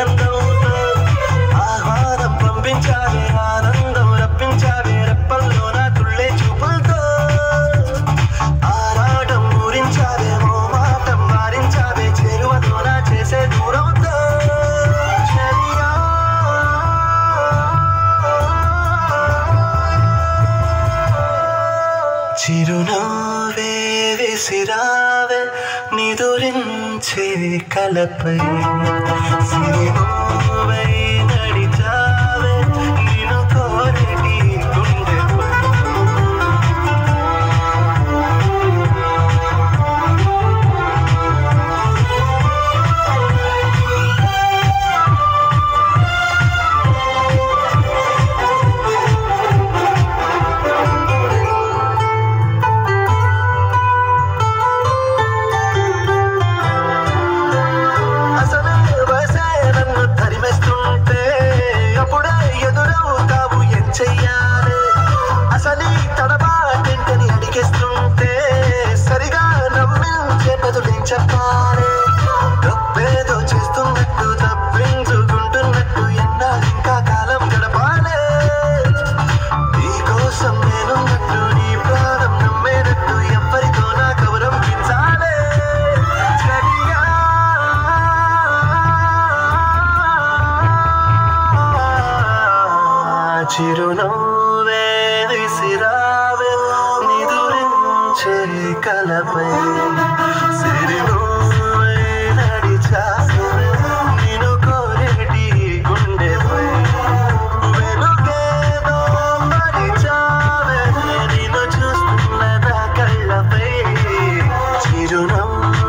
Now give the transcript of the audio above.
అందంతో ఆహ్వానం పంపించావే, ఆనందం రప్పించావే రెప్పల్లో నా తుళ్ళే చూపులతో. ఆరాటం ఊరించావే, మోమాటం మారించావే చేరువతో నా చేసే దూరంతో. చిరునవ్వే విసిరావే నిదురించే కలపై, సిరిమూవై నడిచావే నిన్ను కోరటి గుండెపై. అసలు తడబాటెంటని అడిగేస్తుంటే సరిగా నమ్మించే బదులేం చెప్పాలి. తప్పేదో చేస్తున్నట్టు తప్పించుకుంటున్నట్టు ఎన్నాళ్ళు ఇంకా కాలం గడపాలే. నీకోసం నేనున్నట్టు నీ ప్రాణం నమ్మేనట్టు ఎవ్వరితో నా కవరం పెంచాలే. చిరునవ్వే విసిరావే నిదురించే కలపై, సిరిమూవై నడిచావే నిన్ను కోరేటి గుండెపై. వెలుగేదో పరిచావే నిన్ను చూస్తున్న నా కళ్ళపై. చిరునవ్వు